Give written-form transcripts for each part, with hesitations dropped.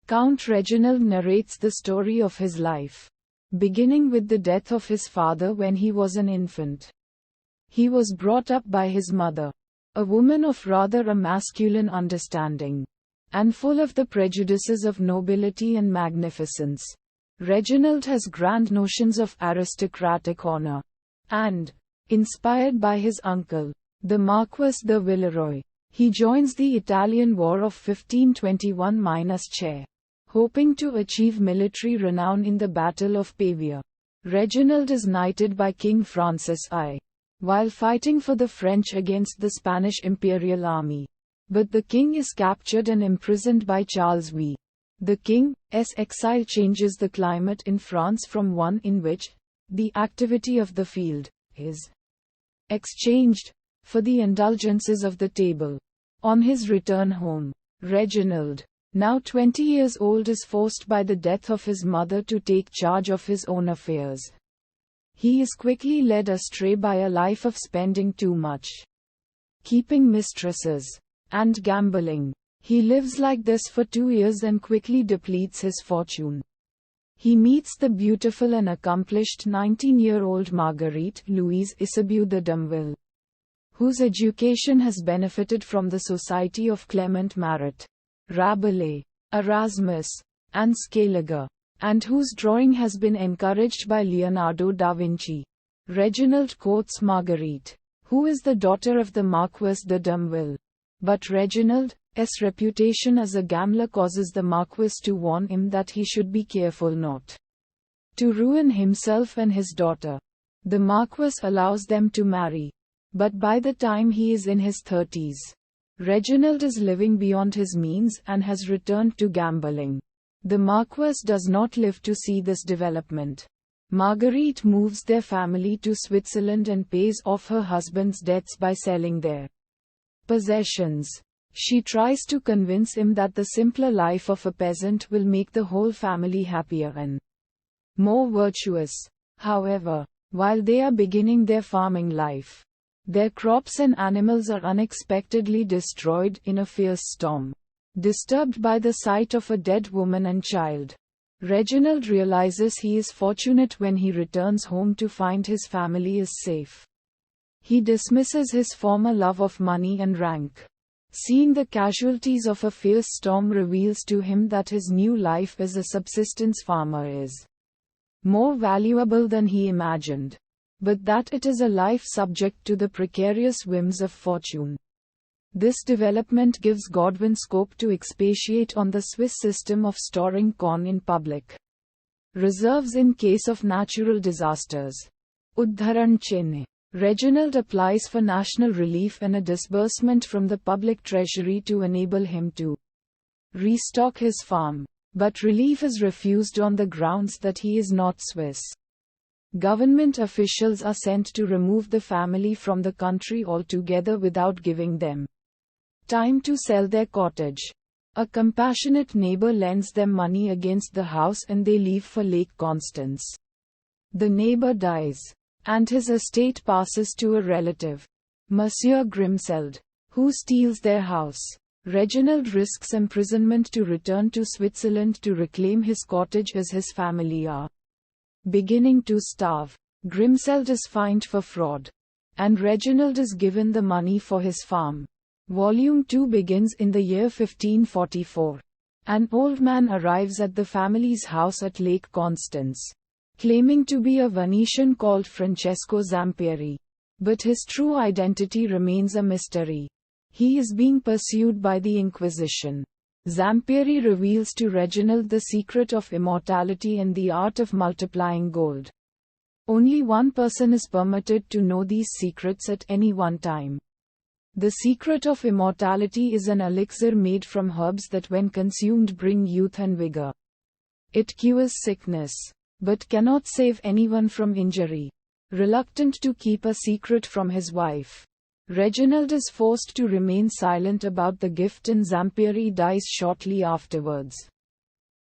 Count Reginald narrates the story of his life, beginning with the death of his father when he was an infant. He was brought up by his mother, a woman of rather a masculine understanding, and full of the prejudices of nobility and magnificence. Reginald has grand notions of aristocratic honor, and, inspired by his uncle, the Marquis de Villeroy, he joins the Italian War of 1521-chair, hoping to achieve military renown in the Battle of Pavia. Reginald is knighted by King Francis I, while fighting for the French against the Spanish imperial army. But the king is captured and imprisoned by Charles V. The king's exile changes the climate in France from one in which the activity of the field is exchanged for the indulgences of the table. On his return home, Reginald, now 20 years old, is forced by the death of his mother to take charge of his own affairs. He is quickly led astray by a life of spending too much, keeping mistresses, and gambling. He lives like this for 2 years and quickly depletes his fortune. He meets the beautiful and accomplished 19-year-old Marguerite Louise Isabeau de Domville, whose education has benefited from the society of Clement Marot, Rabelais, Erasmus, and Scaliger, and whose drawing has been encouraged by Leonardo da Vinci. Reginald courts Marguerite, who is the daughter of the Marquis de Domville. But Reginald's reputation as a gambler causes the Marquis to warn him that he should be careful not to ruin himself and his daughter. The Marquis allows them to marry, but by the time he is in his 30s, Reginald is living beyond his means and has returned to gambling. The Marquis does not live to see this development. Marguerite moves their family to Switzerland and pays off her husband's debts by selling their possessions. She tries to convince him that the simpler life of a peasant will make the whole family happier and more virtuous. However, while they are beginning their farming life, their crops and animals are unexpectedly destroyed in a fierce storm. Disturbed by the sight of a dead woman and child, Reginald realizes he is fortunate when he returns home to find his family is safe. He dismisses his former love of money and rank. Seeing the casualties of a fierce storm reveals to him that his new life as a subsistence farmer is more valuable than he imagined, but that it is a life subject to the precarious whims of fortune. This development gives Godwin scope to expatiate on the Swiss system of storing corn in public reserves in case of natural disasters. Udharan Chenne. Reginald applies for national relief and a disbursement from the public treasury to enable him to restock his farm, but relief is refused on the grounds that he is not Swiss. Government officials are sent to remove the family from the country altogether without giving them time to sell their cottage. A compassionate neighbor lends them money against the house and they leave for Lake Constance. The neighbor dies, and his estate passes to a relative, Monsieur Grimseld, who steals their house. Reginald risks imprisonment to return to Switzerland to reclaim his cottage as his family are beginning to starve. Grimseld is fined for fraud, and Reginald is given the money for his farm. Volume 2 begins in the year 1544. An old man arrives at the family's house at Lake Constance, claiming to be a Venetian called Francesco Zampieri. But his true identity remains a mystery. He is being pursued by the Inquisition. Zampieri reveals to Reginald the secret of immortality and the art of multiplying gold. Only one person is permitted to know these secrets at any one time. The secret of immortality is an elixir made from herbs that when consumed bring youth and vigor. It cures sickness, but cannot save anyone from injury. Reluctant to keep a secret from his wife, Reginald is forced to remain silent about the gift and Zampieri dies shortly afterwards.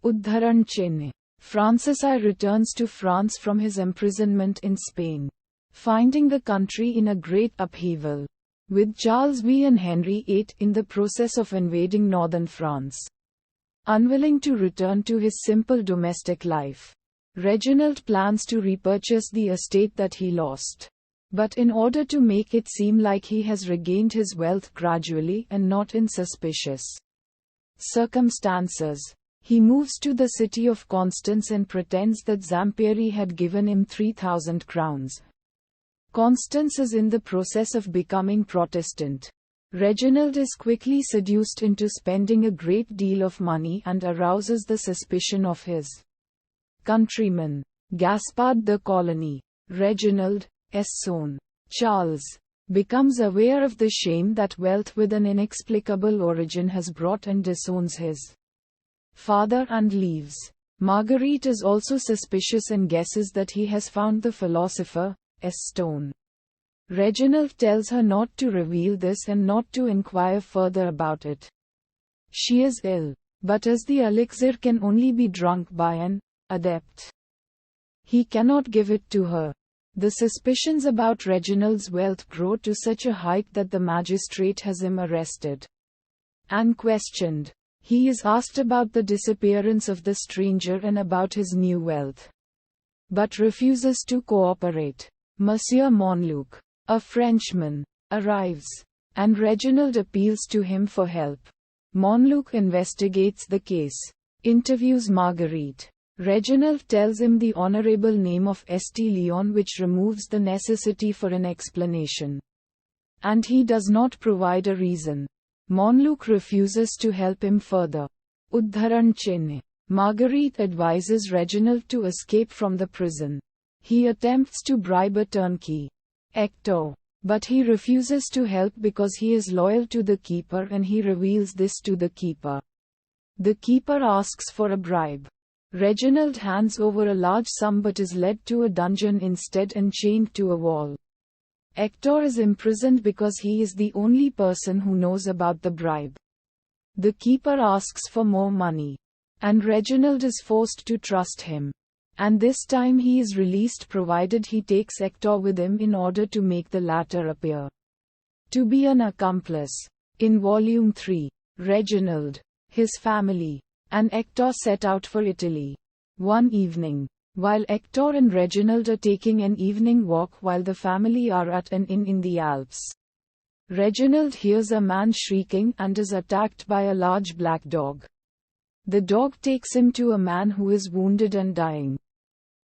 Udharan Chenne. Francis I returns to France from his imprisonment in Spain, finding the country in a great upheaval, with Charles V and Henry VIII in the process of invading northern France. Unwilling to return to his simple domestic life, Reginald plans to repurchase the estate that he lost. But in order to make it seem like he has regained his wealth gradually and not in suspicious circumstances, he moves to the city of Constance and pretends that Zampieri had given him 3,000 crowns. Constance is in the process of becoming Protestant. Reginald is quickly seduced into spending a great deal of money and arouses the suspicion of his countryman, Gaspard the Colony. Reginald's son, Charles, becomes aware of the shame that wealth with an inexplicable origin has brought and disowns his father and leaves. Marguerite is also suspicious and guesses that he has found the philosopher's stone. Reginald tells her not to reveal this and not to inquire further about it. She is ill, but as the elixir can only be drunk by an adept, he cannot give it to her. The suspicions about Reginald's wealth grow to such a height that the magistrate has him arrested and questioned. He is asked about the disappearance of the stranger and about his new wealth, but refuses to cooperate. Monsieur Montluc, a Frenchman, arrives, and Reginald appeals to him for help. Montluc investigates the case, interviews Marguerite. Reginald tells him the honorable name of St. Leon, which removes the necessity for an explanation. And he does not provide a reason. Montluc refuses to help him further. Udharan Chinne. Marguerite advises Reginald to escape from the prison. He attempts to bribe a turnkey, Hector, but he refuses to help because he is loyal to the keeper, and he reveals this to the keeper. The keeper asks for a bribe. Reginald hands over a large sum but is led to a dungeon instead and chained to a wall. Hector is imprisoned because he is the only person who knows about the bribe. The keeper asks for more money, and Reginald is forced to trust him. And this time he is released provided he takes Hector with him in order to make the latter appear to be an accomplice. In Volume 3, Reginald, his family, and Hector set out for Italy. One evening, while Hector and Reginald are taking an evening walk while the family are at an inn in the Alps, Reginald hears a man shrieking and is attacked by a large black dog. The dog takes him to a man who is wounded and dying.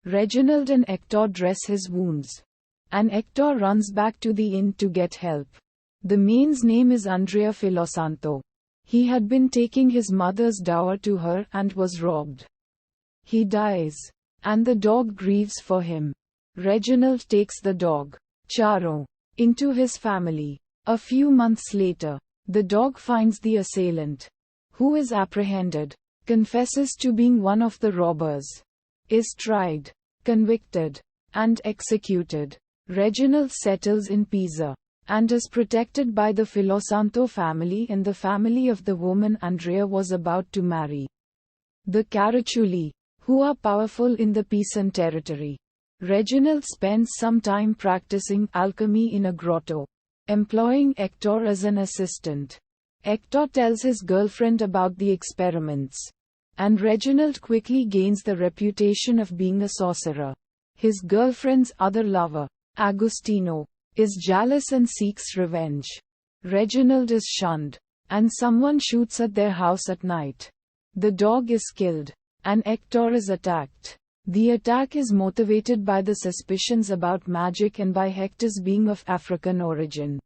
Reginald and Hector dress his wounds, and Hector runs back to the inn to get help. The man's name is Andrea Filosanto. He had been taking his mother's dower to her and was robbed. He dies, and the dog grieves for him. Reginald takes the dog, Charo, into his family. A few months later, the dog finds the assailant, who is apprehended, confesses to being one of the robbers, is tried, convicted, and executed. Reginald settles in Pisa, and is protected by the Filosanto family and the family of the woman Andrea was about to marry, the Caraccioli, who are powerful in the Pisan territory. Reginald spends some time practicing alchemy in a grotto, employing Hector as an assistant. Hector tells his girlfriend about the experiments, and Reginald quickly gains the reputation of being a sorcerer. His girlfriend's other lover, Agostino, is jealous and seeks revenge. Reginald is shunned, and someone shoots at their house at night. The dog is killed, and Hector is attacked. The attack is motivated by the suspicions about magic and by Hector's being of African origin.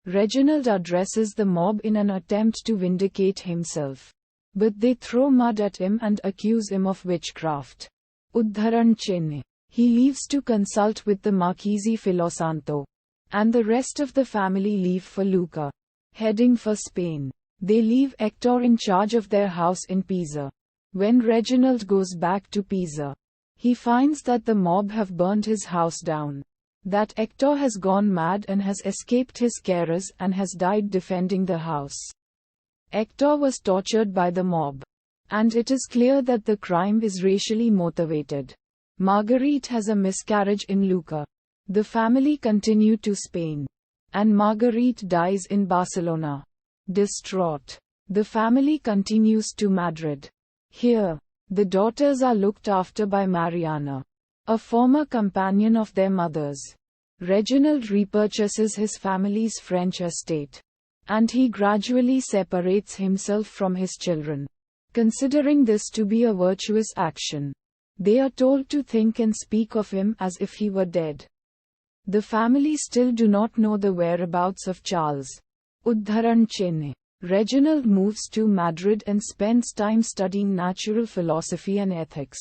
Reginald addresses the mob in an attempt to vindicate himself, but they throw mud at him and accuse him of witchcraft. Udharan Chinne. He leaves to consult with the Marchese Filosanto, and the rest of the family leave for Lucca, heading for Spain. They leave Hector in charge of their house in Pisa. When Reginald goes back to Pisa, he finds that the mob have burned his house down, that Hector has gone mad and has escaped his carers and has died defending the house. Hector was tortured by the mob, and it is clear that the crime is racially motivated. Marguerite has a miscarriage in Lucca. The family continue to Spain, and Marguerite dies in Barcelona. Distraught, The family continues to Madrid. Here, the daughters are looked after by Mariana, a former companion of their mother's. Reginald repurchases his family's French estate, and he gradually separates himself from his children, considering this to be a virtuous action. They are told to think and speak of him as if he were dead. The family still do not know the whereabouts of Charles. Udharan Chenne. Reginald moves to Madrid and spends time studying natural philosophy and ethics.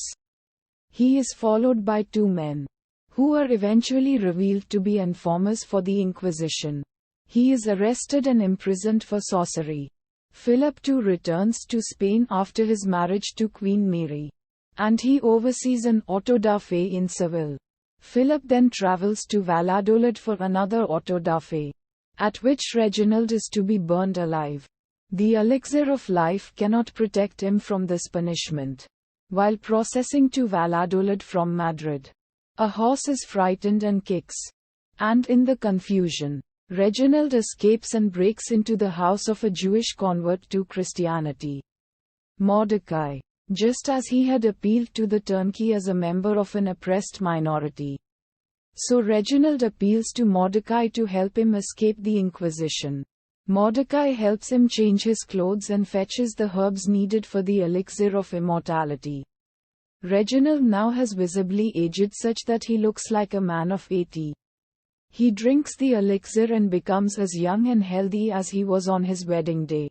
He is followed by two men, who are eventually revealed to be informers for the Inquisition. He is arrested and imprisoned for sorcery. Philip II returns to Spain after his marriage to Queen Mary, and he oversees an auto da fe in Seville. Philip then travels to Valladolid for another auto da fe, at which Reginald is to be burned alive. The elixir of life cannot protect him from this punishment. While processing to Valladolid from Madrid, a horse is frightened and kicks. And in the confusion, Reginald escapes and breaks into the house of a Jewish convert to Christianity, Mordecai, just as he had appealed to the turnkey as a member of an oppressed minority. So Reginald appeals to Mordecai to help him escape the Inquisition. Mordecai helps him change his clothes and fetches the herbs needed for the elixir of immortality. Reginald now has visibly aged such that he looks like a man of 80. He drinks the elixir and becomes as young and healthy as he was on his wedding day.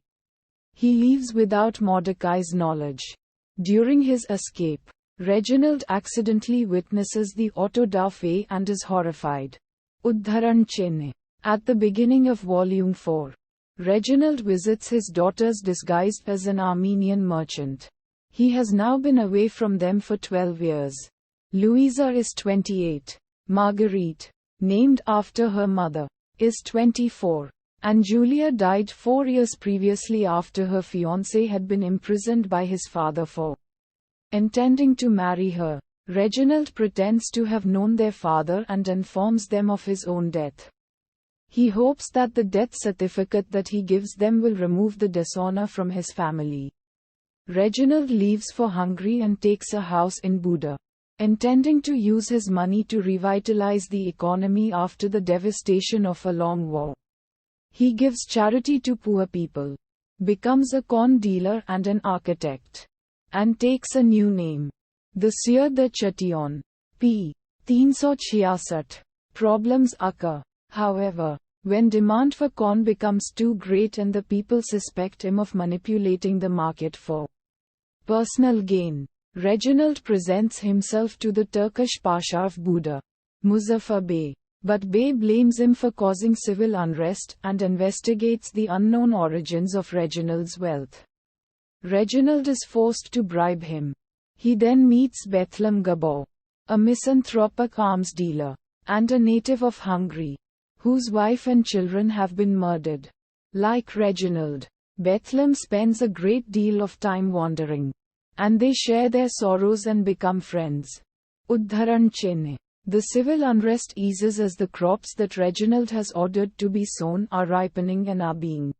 He leaves without Mordecai's knowledge. During his escape, Reginald accidentally witnesses the auto da fe and is horrified. Udharan Chenne. At the beginning of Volume 4, Reginald visits his daughters disguised as an Armenian merchant. He has now been away from them for 12 years. Louisa is 28. Marguerite, named after her mother, is 24. And Julia died 4 years previously after her fiancé had been imprisoned by his father for intending to marry her. Reginald pretends to have known their father and informs them of his own death. He hopes that the death certificate that he gives them will remove the dishonor from his family. Reginald leaves for Hungary and takes a house in Buda, intending to use his money to revitalize the economy after the devastation of a long war. He gives charity to poor people, becomes a corn dealer and an architect, and takes a new name, the Sieur de Chatillon. p. 366. Problems occur, however, when demand for corn becomes too great and the people suspect him of manipulating the market for personal gain. Reginald presents himself to the Turkish Pasha of Buda, Muzaffar Bey, but Bey blames him for causing civil unrest and investigates the unknown origins of Reginald's wealth. Reginald is forced to bribe him. He then meets Bethlem Gabor, a misanthropic arms dealer, and a native of Hungary, whose wife and children have been murdered. Like Reginald, Bethlem spends a great deal of time wandering, and they share their sorrows and become friends. Udharan Chenne. The civil unrest eases as the crops that Reginald has ordered to be sown are ripening and are being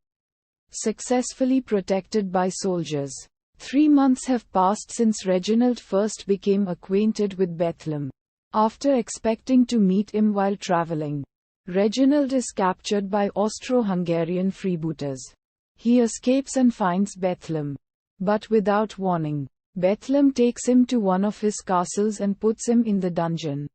successfully protected by soldiers. 3 months have passed since Reginald first became acquainted with Bethlem. After expecting to meet him while traveling, Reginald is captured by Austro-Hungarian freebooters. He escapes and finds Bethlem, but without warning, Bethlem takes him to one of his castles and puts him in the dungeon.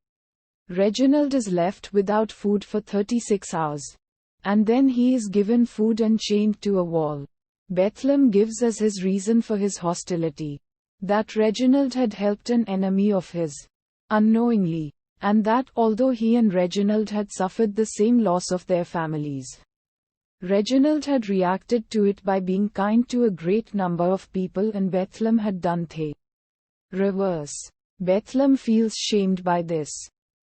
Reginald is left without food for 36 hours. And then he is given food and chained to a wall. Bethlem gives as his reason for his hostility that Reginald had helped an enemy of his, unknowingly, and that although he and Reginald had suffered the same loss of their families, Reginald had reacted to it by being kind to a great number of people and Bethlem had done the reverse. Bethlem feels shamed by this.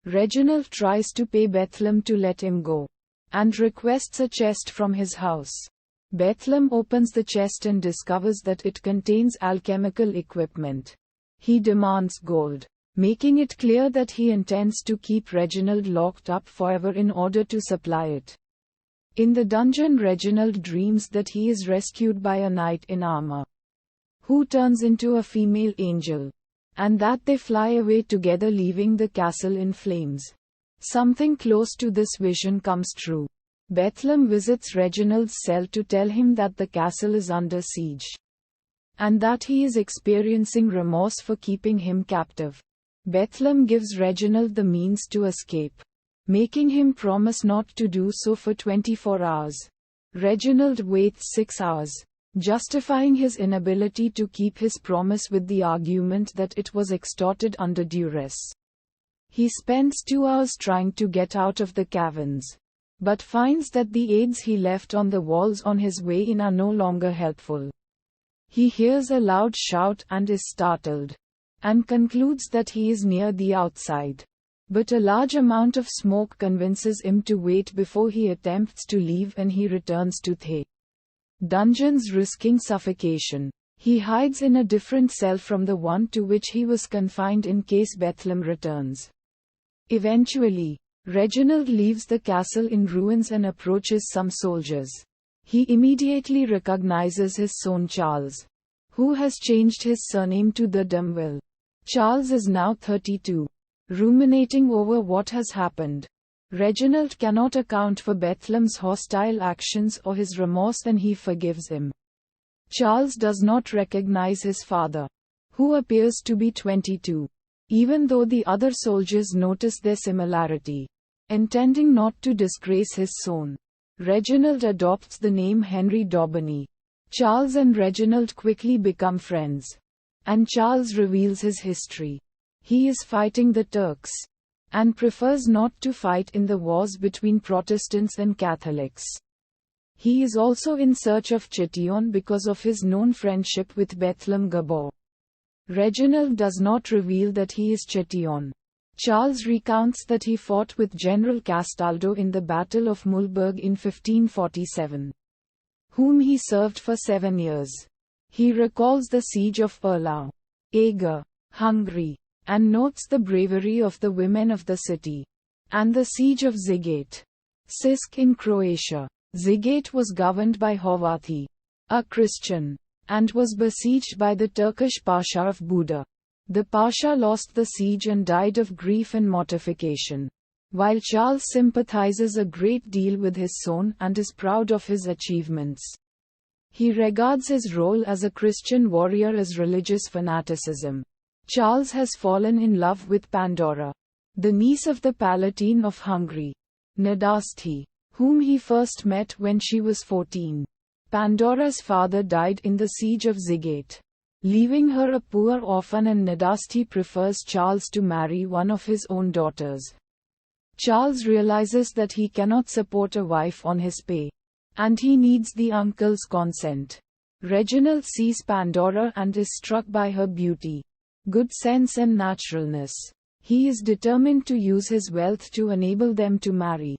Reginald tries to pay Bethlem to let him go, and requests a chest from his house. Bethlem opens the chest and discovers that it contains alchemical equipment. He demands gold, making it clear that he intends to keep Reginald locked up forever in order to supply it. In the dungeon, Reginald dreams that he is rescued by a knight in armor, who turns into a female angel, and that they fly away together, leaving the castle in flames. Something close to this vision comes true. Bethlehem visits Reginald's cell to tell him that the castle is under siege, and that he is experiencing remorse for keeping him captive. Bethlehem gives Reginald the means to escape, making him promise not to do so for 24 hours. Reginald waits 6 hours, justifying his inability to keep his promise with the argument that it was extorted under duress. He spends 2 hours trying to get out of the caverns, but finds that the aids he left on the walls on his way in are no longer helpful. He hears a loud shout and is startled, and concludes that he is near the outside. But a large amount of smoke convinces him to wait before he attempts to leave, and he returns to the dungeons, risking suffocation. He hides in a different cell from the one to which he was confined in case Bethlehem returns. Eventually, Reginald leaves the castle in ruins and approaches some soldiers. He immediately recognizes his son Charles, who has changed his surname to the Dumville. Charles is now 32. Ruminating over what has happened, Reginald cannot account for Bethlehem's hostile actions or his remorse, and he forgives him. Charles does not recognize his father, who appears to be 22, even though the other soldiers notice their similarity. Intending not to disgrace his son, Reginald adopts the name Henry d'Aubigny. Charles and Reginald quickly become friends, and Charles reveals his history. He is fighting the Turks, and prefers not to fight in the wars between Protestants and Catholics. He is also in search of Chatillon because of his known friendship with Bethlehem Gabor. Reginald does not reveal that he is Chatillon. Charles recounts that he fought with General Castaldo in the Battle of Mulberg in 1547, whom he served for 7 years. He recalls the siege of Erlau, Eger, Hungary, and notes the bravery of the women of the city, and the siege of Szeged, Sisk in Croatia. Szeged was governed by Horváth, a Christian, and was besieged by the Turkish Pasha of Buda. The Pasha lost the siege and died of grief and mortification, while Charles sympathizes a great deal with his son and is proud of his achievements. He regards his role as a Christian warrior as religious fanaticism. Charles has fallen in love with Pandora, the niece of the Palatine of Hungary, Nadasti, whom he first met when she was 14. Pandora's father died in the siege of Szeged, leaving her a poor orphan, and Nadasti prefers Charles to marry one of his own daughters. Charles realizes that he cannot support a wife on his pay, and he needs the uncle's consent. Reginald sees Pandora and is struck by her beauty, good sense and naturalness. He is determined to use his wealth to enable them to marry,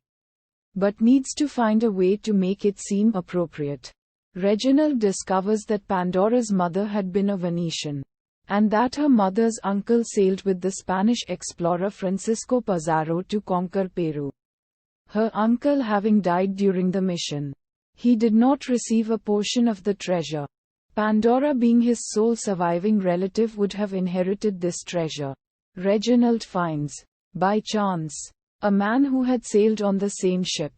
but needs to find a way to make it seem appropriate. Reginald discovers that Pandora's mother had been a Venetian, and that her mother's uncle sailed with the Spanish explorer Francisco Pizarro to conquer Peru, her uncle having died during the mission. He did not receive a portion of the treasure. Pandora, being his sole surviving relative, would have inherited this treasure. Reginald finds, by chance, a man who had sailed on the same ship,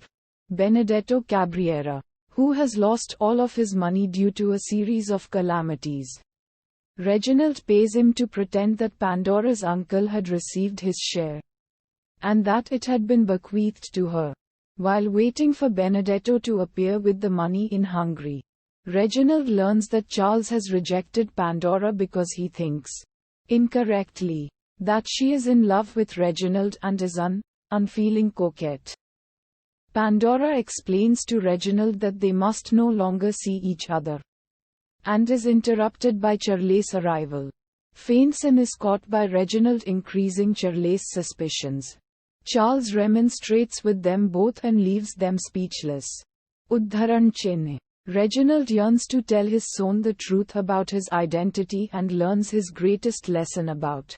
Benedetto Cabrera, who has lost all of his money due to a series of calamities. Reginald pays him to pretend that Pandora's uncle had received his share, and that it had been bequeathed to her. While waiting for Benedetto to appear with the money in Hungary, Reginald learns that Charles has rejected Pandora because he thinks, incorrectly, that she is in love with Reginald and is an unfeeling coquette. Pandora explains to Reginald that they must no longer see each other, and is interrupted by Charles' arrival. Faints and is caught by Reginald, increasing Charles' suspicions. Charles remonstrates with them both and leaves them speechless. Uddharan Chenne. Reginald yearns to tell his son the truth about his identity and learns his greatest lesson about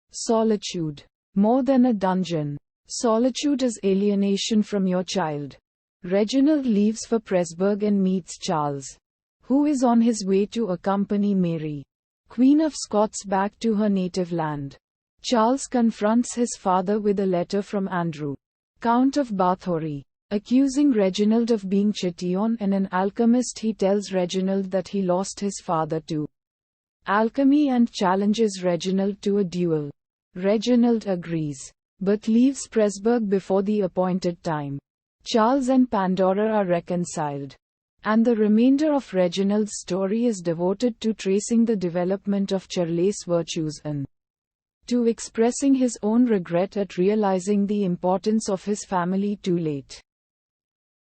solitude. More than a dungeon, solitude is alienation from your child. Reginald leaves for Presburg and meets Charles, who is on his way to accompany Mary, Queen of Scots, back to her native land. Charles confronts his father with a letter from Andrew, Count of Bathory, accusing Reginald of being Châtillon and an alchemist. He tells Reginald that he lost his father to alchemy and challenges Reginald to a duel. Reginald agrees, but leaves Presburg before the appointed time. Charles and Pandora are reconciled, and the remainder of Reginald's story is devoted to tracing the development of Charles' virtues and to expressing his own regret at realizing the importance of his family too late.